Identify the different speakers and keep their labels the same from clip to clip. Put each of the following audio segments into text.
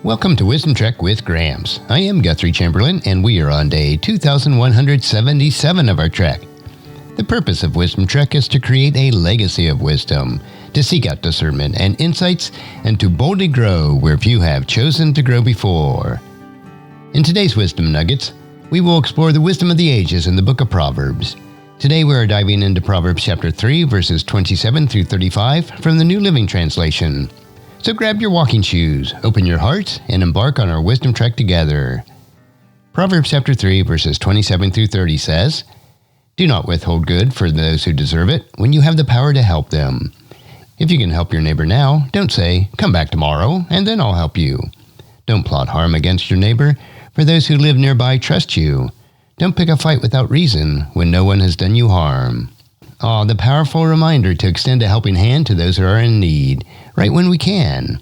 Speaker 1: Welcome to Wisdom Trek with Gramps. I am Guthrie Chamberlain, and we are on day 2177 of our trek. The purpose of Wisdom Trek is to create a legacy of wisdom, to seek out discernment and insights, and to boldly grow where few have chosen to grow before. In today's Wisdom Nuggets, we will explore the wisdom of the ages in the Book of Proverbs. Today we are diving into Proverbs chapter 3, verses 27 through 35 from the New Living Translation. So grab your walking shoes, open your hearts, and embark on our wisdom trek together. Proverbs chapter 3, verses 27 through 30 says, "Do not withhold good for those who deserve it when you have the power to help them. If you can help your neighbor now, don't say, 'Come back tomorrow, and then I'll help you.' Don't plot harm against your neighbor, for those who live nearby trust you. Don't pick a fight without reason when no one has done you harm." The powerful reminder to extend a helping hand to those who are in need, right when we can.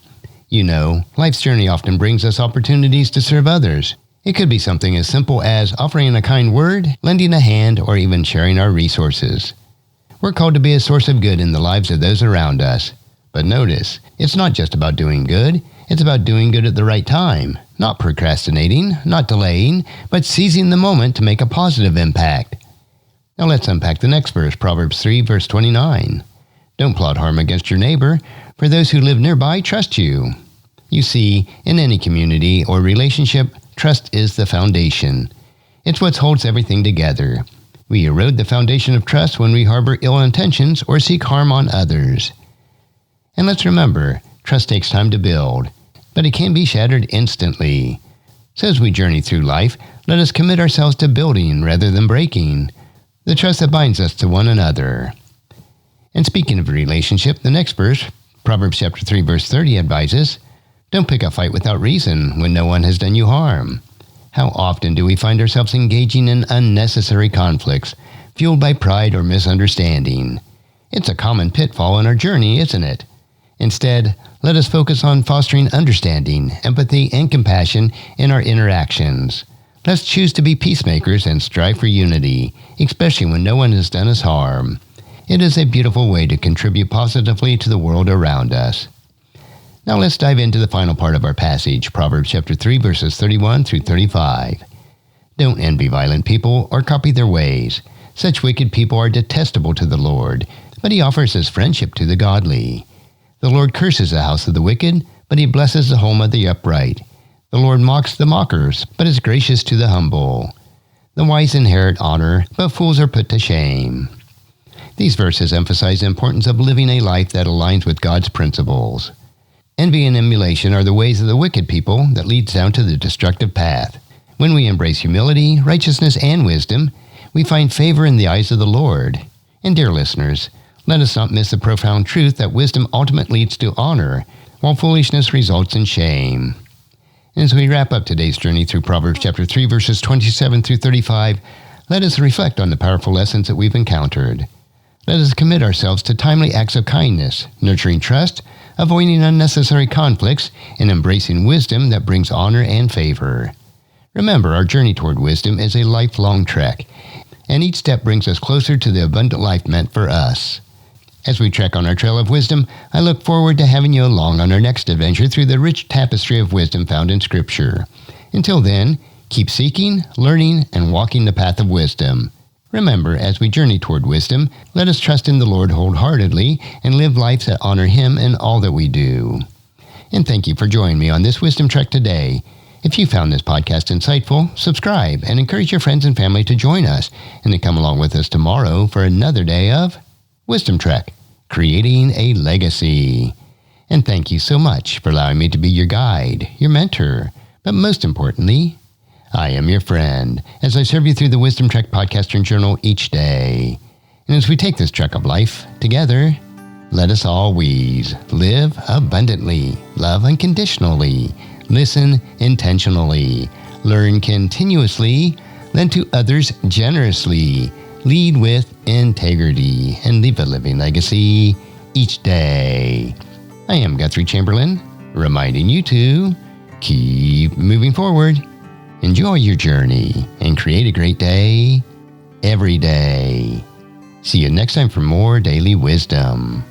Speaker 1: You know, life's journey often brings us opportunities to serve others. It could be something as simple as offering a kind word, lending a hand, or even sharing our resources. We're called to be a source of good in the lives of those around us. But notice, it's not just about doing good, it's about doing good at the right time. Not procrastinating, not delaying, but seizing the moment to make a positive impact. Now let's unpack the next verse, Proverbs 3, verse 29. "Don't plot harm against your neighbor, for those who live nearby trust you." You see, in any community or relationship, trust is the foundation. It's what holds everything together. We erode the foundation of trust when we harbor ill intentions or seek harm on others. And let's remember, trust takes time to build, but it can be shattered instantly. So as we journey through life, let us commit ourselves to building rather than breaking the trust that binds us to one another. And speaking of relationship, the next verse, Proverbs chapter 3, verse 30 advises, "Don't pick a fight without reason when no one has done you harm." How often do we find ourselves engaging in unnecessary conflicts, fueled by pride or misunderstanding? It's a common pitfall in our journey, isn't it? Instead, let us focus on fostering understanding, empathy, and compassion in our interactions. Let's choose to be peacemakers and strive for unity, especially when no one has done us harm. It is a beautiful way to contribute positively to the world around us. Now let's dive into the final part of our passage, Proverbs chapter 3, verses 31 through 35. "Don't envy violent people or copy their ways. Such wicked people are detestable to the Lord, but he offers his friendship to the godly. The Lord curses the house of the wicked, but he blesses the home of the upright. The Lord mocks the mockers, but is gracious to the humble. The wise inherit honor, but fools are put to shame." These verses emphasize the importance of living a life that aligns with God's principles. Envy and emulation are the ways of the wicked people that leads down to the destructive path. When we embrace humility, righteousness, and wisdom, we find favor in the eyes of the Lord. And dear listeners, let us not miss the profound truth that wisdom ultimately leads to honor, while foolishness results in shame. And as we wrap up today's journey through Proverbs chapter 3, verses 27 through 35, let us reflect on the powerful lessons that we've encountered. Let us commit ourselves to timely acts of kindness, nurturing trust, avoiding unnecessary conflicts, and embracing wisdom that brings honor and favor. Remember, our journey toward wisdom is a lifelong trek, and each step brings us closer to the abundant life meant for us. As we trek on our trail of wisdom, I look forward to having you along on our next adventure through the rich tapestry of wisdom found in Scripture. Until then, keep seeking, learning, and walking the path of wisdom. Remember, as we journey toward wisdom, let us trust in the Lord wholeheartedly and live lives that honor Him in all that we do. And thank you for joining me on this Wisdom Trek today. If you found this podcast insightful, subscribe and encourage your friends and family to join us and to come along with us tomorrow for another day of Wisdom Trek, creating a legacy. And thank you so much for allowing me to be your guide, your mentor, but most importantly, I am your friend as I serve you through the Wisdom Trek podcast and journal each day. And as we take this trek of life together, let us always live abundantly, love unconditionally, listen intentionally, learn continuously, lend to others generously, lead with integrity, and leave a living legacy each day. I am Guthrie Chamberlain, reminding you to keep moving forward, enjoy your journey, and create a great day every day. See you next time for more daily wisdom.